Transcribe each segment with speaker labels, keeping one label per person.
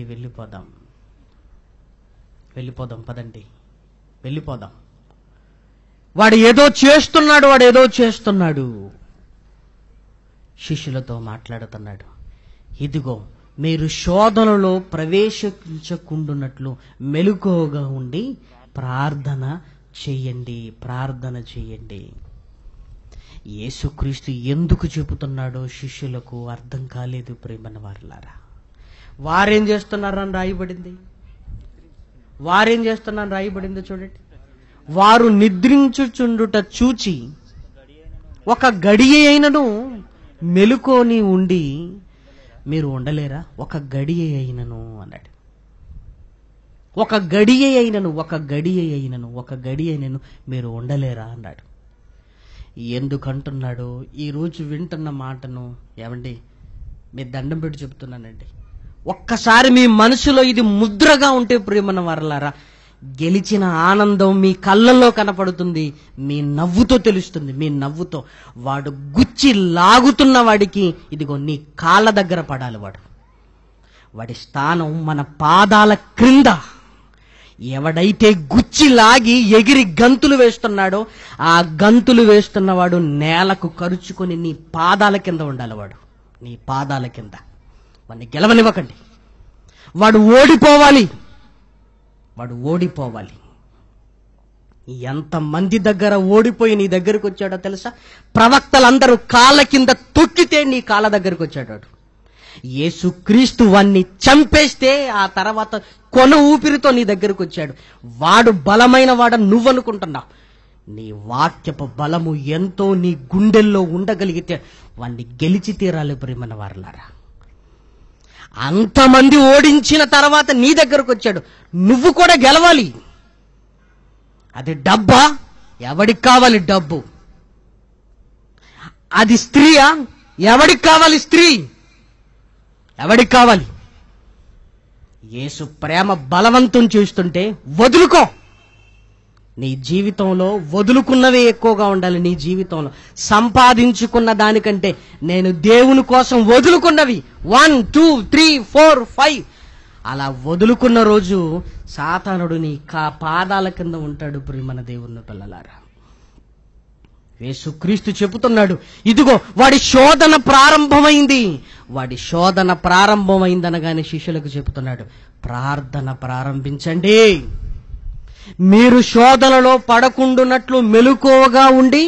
Speaker 1: వెళ్ళిపోదాం, వెళ్ళిపోదాం, పదండి వెళ్ళిపోదాం. వాడు ఏదో చేస్తున్నాడు. శిష్యులతో మాట్లాడుతున్నాడు, ఇదిగో మీరు శోధనలో ప్రవేశించకుండునట్లు మెలకువగా ఉండి ప్రార్థన చెయ్యండి. యేసుక్రీస్తు ఎందుకు చెబుతున్నాడో శిష్యులకు అర్థం కాలేదు. ప్రియమైన వారలారా, వారేం చేస్తున్నారని రాయబడింది చూడండి. వారు నిద్రించుచుండుట చూచి ఒక గడియ అయినను మెలుకొని ఉండి మీరు ఉండలేరా? ఒక గడియ అయినను అన్నాడు. ఒక గడియ అయినను మీరు ఉండలేరా అన్నాడు. ఎందుకంటున్నాడో ఈరోజు వింటున్న మాటను ఏమండి మీ దండం పెట్టి చెప్తున్నానండి, ఒక్కసారి మీ మనసులో ఇది ముద్రగా ఉంటే ప్రియమైన వారలారా, గెలిచిన ఆనందం మీ కళ్ళల్లో కనపడుతుంది, మీ నవ్వుతో తెలుస్తుంది. మీ నవ్వుతో వాడు గుచ్చి లాగుతున్న వాడికి ఇదిగో నీ కాళ్ళ దగ్గర పడాలి. వాడి స్థానం మన పాదాల క్రింద. ఎవడైతే గుచ్చి లాగి ఎగిరి గంతులు వేస్తున్నాడో ఆ గంతులు వేస్తున్నవాడు నేలకు కరుచుకొని నీ పాదాల కింద ఉండాలి. నీ పాదాల కింద. వాడిని గెలవనివ్వకండి. వాడు ఓడిపోవాలి. ఎంతమంది దగ్గర ఓడిపోయి నీ దగ్గరకు వచ్చాడో తెలుసా? ప్రవక్తలందరూ కాళ్ళ కింద తొక్కితే నీ కాళ్ళ దగ్గరకు వచ్చాడు. యేసుక్రీస్తు వాణ్ణి చంపేస్తే ఆ తర్వాత కొన ఊపిరితో నీ దగ్గరకు వచ్చాడు. వాడు బలమైన వాడని నువ్వనుకుంటున్నావు. నీ వాక్యపు బలము ఎంతో నీ గుండెల్లో ఉండగలిగితే వాణ్ణి గెలిచి తీరాలి. ప్రియమైన వారలారా, అంతమంది ఓడించిన తర్వాత నీ దగ్గరకు వచ్చాడు. నువ్వు కూడా గెలవాలి. అది డబ్బా? ఎవడికి కావాలి డబ్బు? అది స్త్రీయా? ఎవడికి కావాలి స్త్రీ? ఎవడికి కావాలి? యేసు ప్రేమ బలవంతం చేస్తుంటే వదులుకో. నీ జీవితంలో వదులుకున్నవే ఎక్కువగా ఉండాలి. నీ జీవితంలో సంపాదించుకున్న దానికంటే నేను దేవుని కోసం వదులుకున్నవి 1 2 3 4 5 అలా వదులుకున్న రోజు సాతానుడు నీ పాదాల కింద ఉంటాడు. ప్రియమైన దేవుని పిల్లలారా, యేసుక్రీస్తు చెబుతున్నాడు, ఇదిగో వాడి శోధన ప్రారంభమైందనగానే శిష్యులకు చెబుతున్నాడు, ప్రార్థన ప్రారంభించండి. మీరు శోధనలో పడకుండునట్లు మెలకువగా ఉండి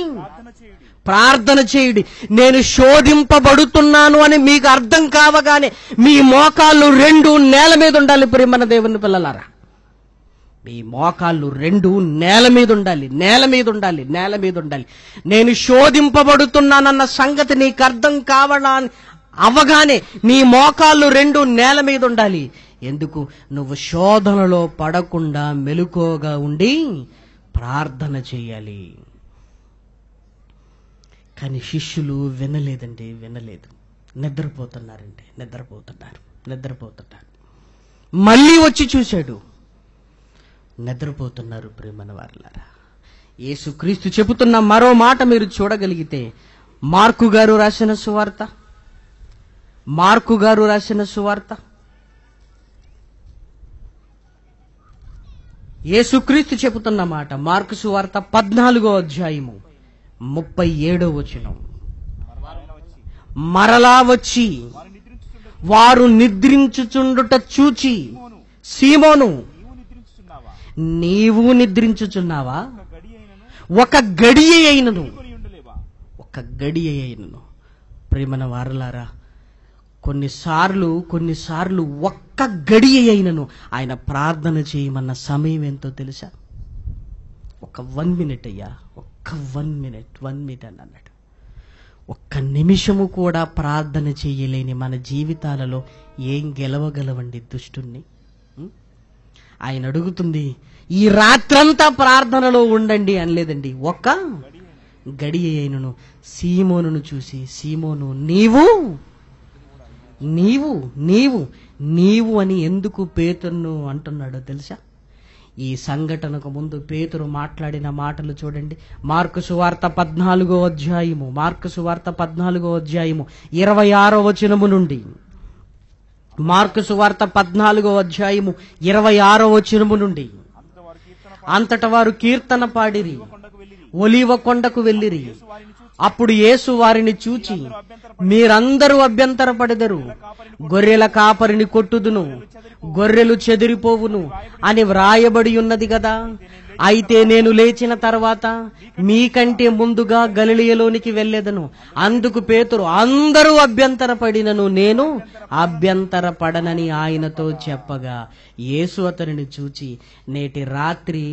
Speaker 1: ప్రార్థన చేయుడి. నేను శోధింపబడుతున్నాను అని మీకు అర్థం కావగానే మీ మోకాళ్ళు 2 నేల మీద ఉండాలి. ప్రియమైన దేవుని పిల్లలారా, మీ మోకాళ్ళు 2 నేల మీద ఉండాలి. నేను శోధింపబడుతున్నానన్న సంగతి నీకు అర్థం అవ్వగానే నీ మోకాళ్ళు 2 నేల మీద ఉండాలి. ఎందుకు? నువ్వు శోధనలో పడకుండా మెలకువగా ఉండి ప్రార్థన చేయాలి. కానీ శిష్యులు వినలేదు. నిద్రపోతున్నారు. మళ్ళీ వచ్చి చూశాడు, నిద్రపోతున్నారు. ప్రియమైన వారలారా, యేసుక్రీస్తు చెబుతున్న మరో మాట మీరు చూడగలిగితే మార్కు గారు రాసిన సువార్త యేసుక్రీస్తు చెబుతున్న మాట మార్కు సువార్త 14వ అధ్యాయము 37వ వచనం. మరలా వచ్చి వారు నిద్రించుచుండుట చూచి, సీమోను, నీవు నిద్రించుచున్నావా? ఒక గడియ అయినను. ప్రియమైన వారలారా, కొన్నిసార్లు ఒక్క గడియ అయినను ఆయన ప్రార్థన చేయమన్న సమయం ఎంతో తెలుసా? ఒక 1 మినిట్ అయ్యా, ఒక్క 1 మినిట్ అని అన్నాడు. ఒక్క నిమిషము కూడా ప్రార్థన చేయలేని మన జీవితాలలో ఏం గెలవగలవండి దుష్టుణ్ణి? ఆయన అడుగుతుంది, ఈ రాత్రంతా ప్రార్థనలో ఉండండి అనలేదండి. ఒక్క గడియ అయినను. సీమోనును చూసి, సీమోను, నీవు అని ఎందుకు పేతురును అంటున్నాడో తెలుసా? ఈ సంఘటనకు ముందు పేతురు మాట్లాడిన మాటలు చూడండి. మార్కు సువార్త 14వ అధ్యాయము 26వ వచనము నుండి. మార్కు సువార్త 14వ అధ్యాయము 26వ వచనము నుండి, అంతట వారు కీర్తన పాడిరి, ఒలీవ కొండకు వెళ్ళిరి. అప్పుడు యేసు వారిని చూచి, మీరందరూ అభ్యంతరపడెదరు, గొర్రెల కాపరిని కొట్టుదును, గొర్రెలు చెదిరిపోవును అని వ్రాయబడి ఉన్నది కదా. అయితే నేను లేచిన తర్వాత మీకంటే ముందుగా గలిలయలోనికి వెళ్ళెదను. అందుకు పేతురు, అందరూ అభ్యంతరపడినను నేను అభ్యంతరపడనని ఆయనతో చెప్పగా, యేసు అతనిని చూచి, నేటి రాత్రి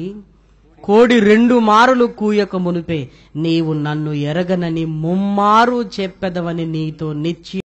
Speaker 1: కోడి 2 మారులు కూయక మునిపే నీవు నన్ను ఎరగనని ముమ్మారు చెప్పెదవని నీతో నిశ్చయం